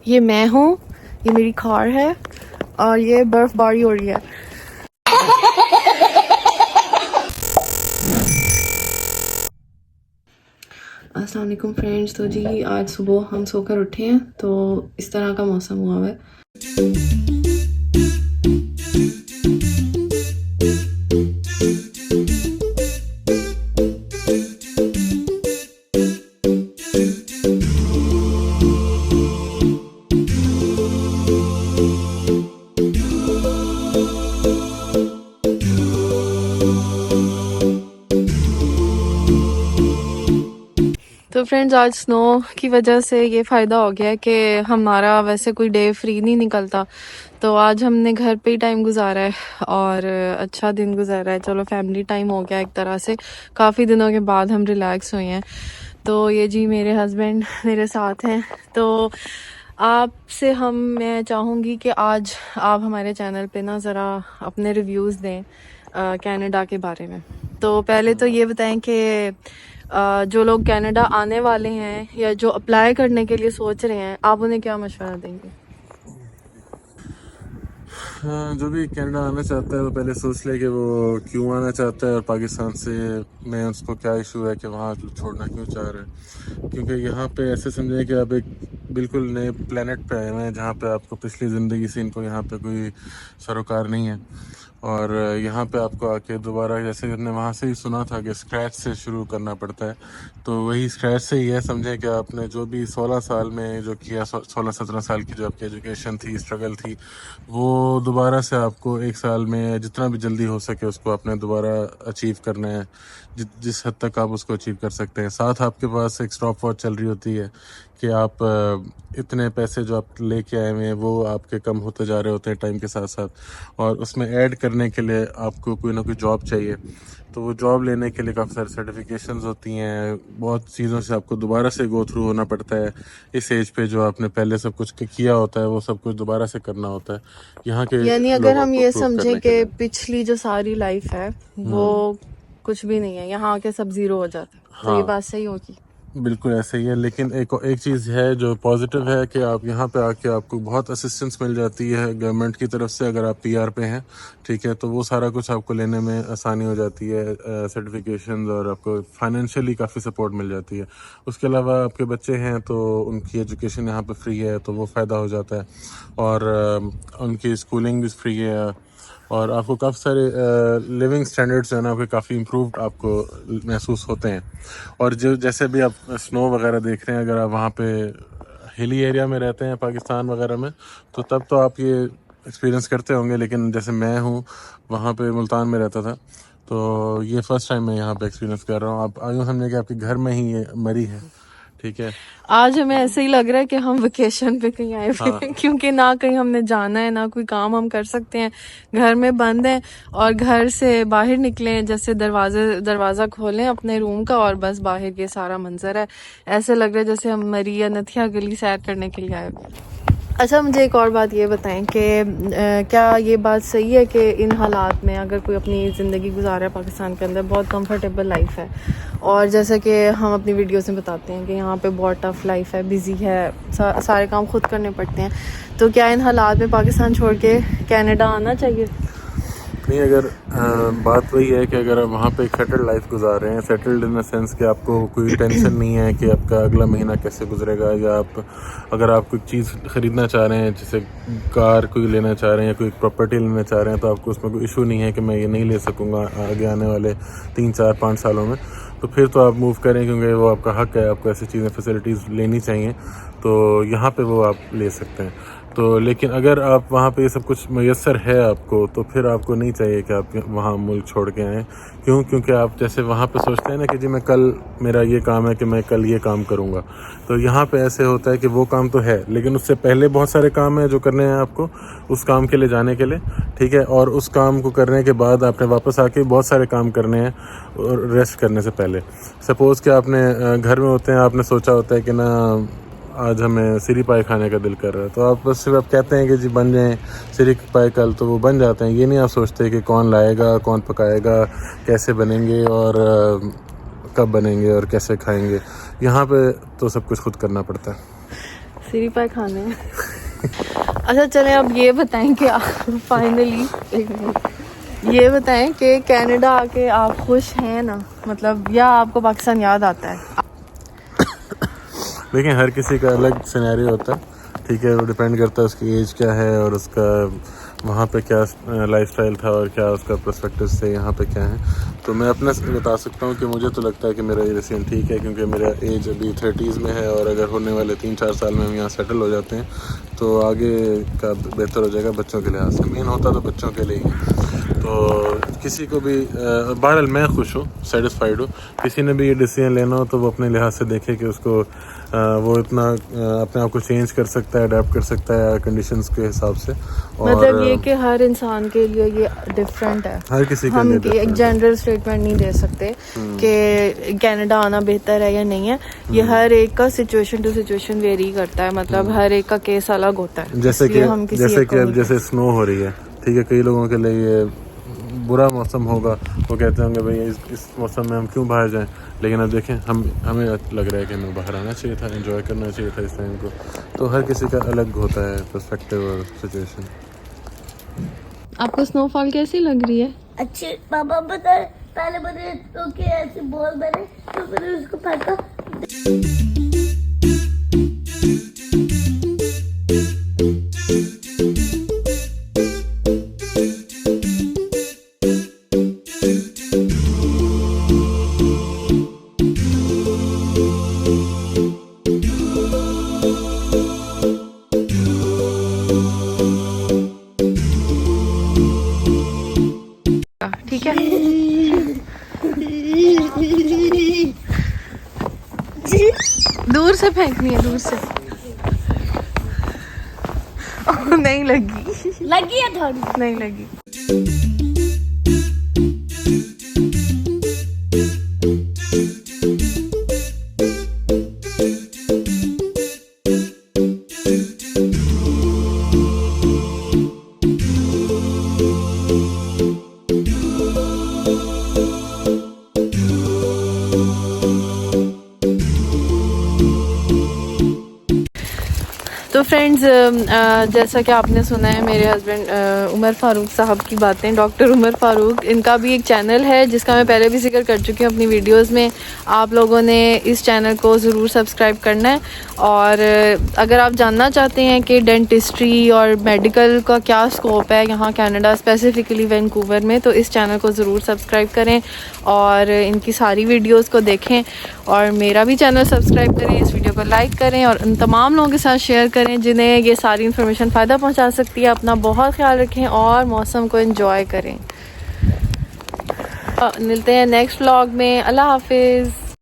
ये मैं हूँ, ये मेरी कार है और ये बर्फबारी हो रही है। अस्सलाम वालेकुम फ्रेंड्स। तो जी आज सुबह हम सोकर उठे हैं तो इस तरह का मौसम हुआ है। तो फ्रेंड्स आज स्नो की वजह से ये फ़ायदा हो गया है कि हमारा वैसे कोई डे फ्री नहीं निकलता, तो आज हमने घर पे ही टाइम गुजारा है और अच्छा दिन गुजारा है। चलो फैमिली टाइम हो गया एक तरह से, काफ़ी दिनों के बाद हम रिलैक्स हुए हैं। तो ये जी मेरे हस्बैंड मेरे साथ हैं। तो आपसे मैं चाहूँगी कि आज आप हमारे चैनल पे ना ज़रा अपने रिव्यूज़ दें कनाडा के बारे में। तो पहले तो ये बताएं कि जो लोग कनाडा आने वाले हैं या जो अप्लाई करने के लिए सोच रहे हैं, आप उन्हें क्या मशवरा देंगे? जो भी कनाडा आना चाहता है वो पहले सोच ले कि वो क्यों आना चाहता है और पाकिस्तान से में उसको क्या इशू है कि वहाँ छोड़ना क्यों चाह रहा है। क्योंकि यहाँ पे ऐसे समझें कि आप एक बिल्कुल नए प्लेनेट पे आए हुए हैं जहाँ पे आपको पिछली ज़िंदगी से इनको यहाँ पे कोई सरोकार नहीं है और यहाँ पे आपको आके दोबारा, जैसे हमने वहाँ से ही सुना था कि स्क्रैच से शुरू करना पड़ता है, तो वही स्क्रैच से ही है। समझें कि आपने जो भी 16 साल में जो किया, 16-17 साल की जो आपकी एजुकेशन थी, स्ट्रगल थी, वो दोबारा से आपको एक साल में जितना भी जल्दी हो सके उसको आपने दोबारा अचीव करना है, जिस हद तक आप उसको अचीव कर सकते हैं। साथ आपके पास एक स्टॉप वॉच चल रही होती है कि आप इतने पैसे जो आप लेके आए हुए हैं वो आपके कम होते जा रहे होते हैं टाइम के साथ साथ, और उसमें ऐड करने के लिए आपको कोई ना कोई जॉब चाहिए। तो वो जॉब लेने के लिए काफ़ी सारी सर्टिफिकेशंस होती हैं, बहुत चीज़ों से आपको दोबारा से गो थ्रू होना पड़ता है। इस एज पे जो आपने पहले सब कुछ किया होता है वो सब कुछ दोबारा से करना होता है यहाँ के यानी अगर लोगों हम को ये प्रूव समझें करने के कि लिए। पिछली जो सारी लाइफ है वो कुछ भी नहीं है, यहाँ आके सब जीरो हो जाता है, तो ये हाँ, बात सही होगी? बिल्कुल ऐसे ही है। लेकिन एक चीज़ है जो पॉजिटिव है कि आप यहाँ पे आके आपको बहुत असिस्टेंस मिल जाती है गवर्नमेंट की तरफ से। अगर आप पीआर पे हैं, ठीक है, तो वो सारा कुछ आपको लेने में आसानी हो जाती है, सर्टिफिकेशंस, और आपको फाइनेंशियली काफ़ी सपोर्ट मिल जाती है। उसके अलावा आपके बच्चे हैं तो उनकी एजुकेशन यहाँ पे फ्री है, तो वो फ़ायदा हो जाता है, और उनकी स्कूलिंग भी फ्री है, और आपको काफ़ी सारे लिविंग स्टैंडर्ड्स जो है ना आपके काफ़ी इम्प्रूव्ड आपको महसूस होते हैं। और जो जैसे भी आप स्नो वगैरह देख रहे हैं, अगर आप वहाँ पे हिली एरिया में रहते हैं पाकिस्तान वगैरह में, तो तब तो आप ये एक्सपीरियंस करते होंगे। लेकिन जैसे मैं हूँ वहाँ पे मुल्तान में रहता था, तो ये फर्स्ट टाइम मैं यहाँ पे एक्सपीरियंस कर रहा हूँ। आप यूँ समझे कि आपके घर में ही ये मरी है, ठीक है। आज हमें ऐसे ही लग रहा है कि हम वेकेशन पे कहीं आए हुए हाँ, हैं, क्योंकि ना कहीं हमने जाना है, ना कोई काम हम कर सकते हैं, घर में बंद हैं। और घर से बाहर निकले, जैसे दरवाज़ा खोलें अपने रूम का और बस बाहर ये सारा मंजर है। ऐसे लग रहा है जैसे हम मरी या नथिया गली सैर करने के लिए आए हुए हैं। अच्छा, मुझे एक और बात ये बताएं कि क्या ये बात सही है कि इन हालात में अगर कोई अपनी ज़िंदगी गुजारा है पाकिस्तान के अंदर, बहुत कंफर्टेबल लाइफ है, और जैसा कि हम अपनी वीडियोस में बताते हैं कि यहाँ पे बहुत टफ लाइफ है, बिजी है, सारे काम खुद करने पड़ते हैं, तो क्या इन हालात में पाकिस्तान छोड़ के कनाडा आना चाहिए? नहीं, अगर बात वही है कि अगर आप वहाँ पे एक सेटल्ड लाइफ गुजार रहे हैं, सेटल्ड इन द सेंस कि आपको कोई टेंशन नहीं है कि आपका अगला महीना कैसे गुजरेगा, या अगर आप कोई चीज़ ख़रीदना चाह रहे हैं, जैसे कार कोई लेना चाह रहे हैं या कोई प्रॉपर्टी लेना चाह रहे हैं, तो आपको उसमें कोई इशू नहीं है कि मैं ये नहीं ले सकूँगा आगे आने वाले 3-4-5 सालों में, तो फिर तो आप मूव करें, क्योंकि वो आपका हक है, आपको ऐसी चीज़ें फैसिलिटीज़ लेनी चाहिए, तो यहाँ पे वो आप ले सकते हैं। तो लेकिन अगर आप वहाँ पे ये सब कुछ मैसर है आपको, तो फिर आपको नहीं चाहिए कि आप वहाँ मुल्क छोड़ के आएँ। क्योंकि आप जैसे वहाँ पे सोचते हैं ना कि जी मैं कल, मेरा ये काम है कि मैं कल ये काम करूँगा, तो यहाँ पे ऐसे होता है कि वो काम तो है, लेकिन उससे पहले बहुत सारे काम हैं जो करने हैं आपको उस काम के लिए जाने के लिए, ठीक है। और उस काम को करने के बाद आपने वापस आके बहुत सारे काम करने हैं और रेस्ट करने से पहले। सपोज़ कि आपने घर में होते हैं, आपने सोचा होता है कि ना आज हमें सिरी पाए खाने का दिल कर रहा है, तो आप बस सिर्फ आप कहते हैं कि जी बन जाएं सिरी पाए कल, तो वो बन जाते हैं। ये नहीं आप सोचते कि कौन लाएगा, कौन पकाएगा, कैसे बनेंगे, और कब बनेंगे और कैसे खाएंगे। यहाँ पे तो सब कुछ खुद करना पड़ता है। सिरी पाए खाने हैं। अच्छा चलें, अब ये बताएं कि फाइनली ये बताएं कि कनाडा आके आप खुश हैं ना, मतलब, या आपको पाकिस्तान याद आता है? देखिए, हर किसी का अलग सिनेरियो होता है, ठीक है। वो डिपेंड करता है उसकी एज क्या है और उसका वहाँ पे क्या लाइफस्टाइल था और क्या उसका पर्सपेक्टिव से यहाँ पे क्या है। तो मैं अपना बता सकता हूँ कि मुझे तो लगता है कि मेरा ये डिसीजन ठीक है, क्योंकि मेरा एज अभी 30s में है और अगर होने वाले 3-4 साल में हम यहाँ सेटल हो जाते हैं तो आगे का बेहतर हो जाएगा बच्चों के लिहाज से। मेन होता तो बच्चों के लिए ही है। तो किसी को भी बहरहाल मैं खुश हूँ, सेटिस्फाइड हूँ। किसी ने भी ये डिसीजन लेना हो तो वो अपने लिहाज से देखे कि उसको वो इतना अपने आप को चेंज कर सकता है, अडेप्ट कर सकता है कंडीशंस के हिसाब से। और मतलब ये कि हर इंसान के लिए ये डिफरेंट है, हर किसी के हम लिए एक जनरल स्टेटमेंट नहीं दे सकते कि कनाडा आना बेहतर है या नहीं है। ये हर एक का सिचुएशन टू सिचुएशन वेरी करता है, मतलब हर एक का केस अलग होता है। जैसे कि अब जैसे स्नो हो रही है, ठीक है, कई लोगों के लिए ये बुरा मौसम होगा, वो कहते होंगे भाई इस मौसम में हम क्यों बाहर जाएं। लेकिन अब देखें, हमें लग रहा है कि हमें बाहर आना चाहिए था, एंजॉय करना चाहिए था इस टाइम को। तो हर किसी का अलग होता है पर्सपेक्टिव और सिचुएशन। आपको स्नोफॉल कैसी लग रही है? अच्छे पापा बता, पहले बने तो कि ऐसे बॉल बने तो मैंने उसको फेंका। ठीक है। दूर से फेंकनी है, दूर से। नहीं लगी। लगी है थोड़ी। नहीं लगी। तो फ्रेंड्स, जैसा कि आपने सुना है मेरे हस्बैंड उमर फ़ारूक साहब की बातें, डॉक्टर उमर फ़ारूक, इनका भी एक चैनल है जिसका मैं पहले भी जिक्र कर चुकी हूँ अपनी वीडियोस में। आप लोगों ने इस चैनल को ज़रूर सब्सक्राइब करना है। और अगर आप जानना चाहते हैं कि डेंटिस्ट्री और मेडिकल का क्या स्कोप है यहाँ कनाडा, स्पेसिफ़िकली वैंकूवर में, तो इस चैनल को ज़रूर सब्सक्राइब करें और इनकी सारी वीडियोज़ को देखें। और मेरा भी चैनल सब्सक्राइब करें, इस वीडियो को लाइक करें और उन तमाम लोगों के साथ शेयर करें जिन्हें ये सारी इन्फॉर्मेशन फ़ायदा पहुंचा सकती है। अपना बहुत ख्याल रखें और मौसम को एंजॉय करें। मिलते हैं नेक्स्ट व्लॉग में। अल्लाह हाफिज़।